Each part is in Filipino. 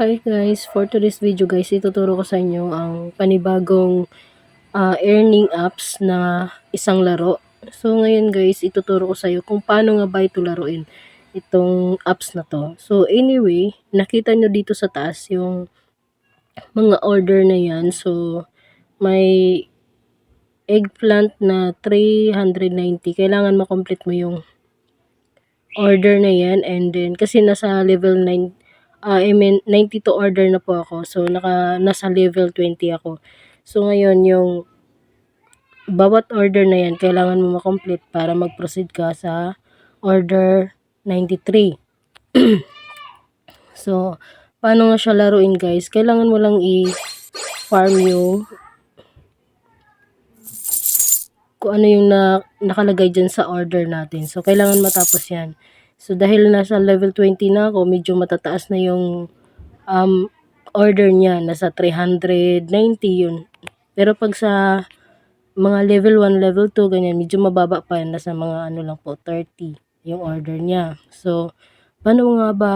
Hi guys, for today's video guys, ituturo ko sa inyo ang panibagong earning apps na isang laro. So ngayon guys, ituturo ko sa iyo kung paano nga ba ito laruin itong apps na to. So anyway, nakita nyo dito sa taas yung mga order na yan. So may eggplant na 390. Kailangan ma-complete mo yung order na yan, and then kasi nasa level 9, I mean 92 order na po ako, so nasa level 20 ako. So ngayon yung bawat order na yan kailangan mo ma-complete para mag-proceed ka sa order 93. So paano nga siya laruin guys, kailangan mo lang i-farm yung kung ano yung nakalagay dyan sa order natin. So, kailangan matapos yan. So, dahil nasa level 20 na ako, medyo matataas na yung order niya. Nasa 390 yun. Pero pag sa mga level 1, level 2, ganyan, medyo mababa pa yan. Nasa mga ano lang po, 30 yung order niya. So, paano nga ba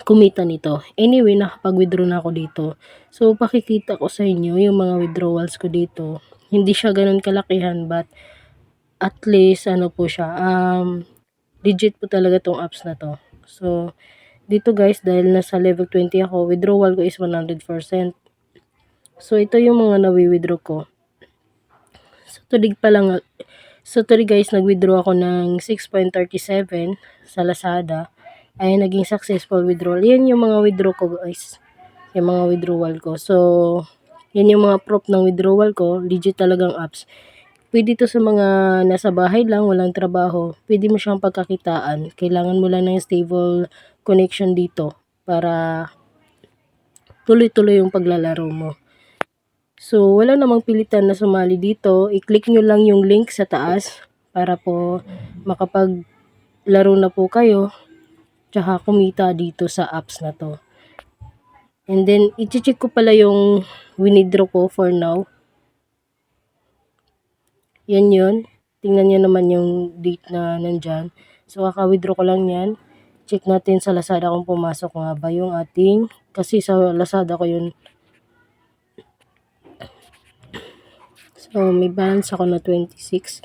kumita nito? Anyway, nakapag-withdraw na ako dito. So, pakikita ko sa inyo yung mga withdrawals ko dito. Hindi siya ganun kalakihan, but at least ano po siya, legit po talaga tong apps na to. So, dito guys, dahil nasa level 20 ako, withdrawal ko is 100%. So, ito yung mga nawi-withdraw ko. So, today guys, nag-withdraw ako ng 6.37 sa Lazada. Ay, naging successful withdrawal. Yan yung mga withdraw ko guys. Yung mga withdrawal ko. So, yan yung mga proof ng withdrawal ko. Legit talagang apps. Pwede ito sa mga nasa bahay lang, walang trabaho. Pwede mo siyang pagkakitaan. Kailangan mo lang ng stable connection dito para tuloy-tuloy yung paglalaro mo. So, wala namang pilitan na sumali dito. I-click nyo lang yung link sa taas para po makapaglaro na po kayo. Tsaka kumita dito sa apps na to. And then, i-check ko pala yung winidraw ko for now. Yan yun. Tingnan nyo naman yung date na nandyan. So, kaka-withdraw ko lang yan. Check natin sa Lazada kung pumasok nga ba yung ating, kasi sa Lazada ko yun. So, may balance ako na 26.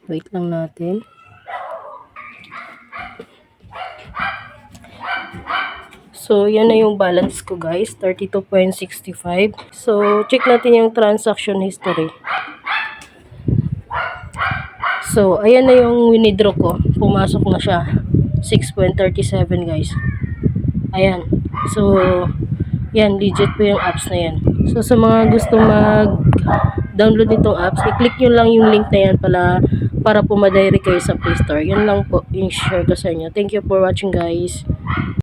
Wait lang natin. So, yan na yung balance ko guys, 32.65. So, check natin yung transaction history. So, ayan na yung winidraw ko. Pumasok na siya. 6.37 guys. Ayan. So, yan, legit po yung apps na yan. So, sa mga gusto mag-download nitong apps, i-click nyo lang yung link na yan para po ma-direct kayo sa Play Store. Yan lang po yung share ko sa inyo. Thank you for watching guys.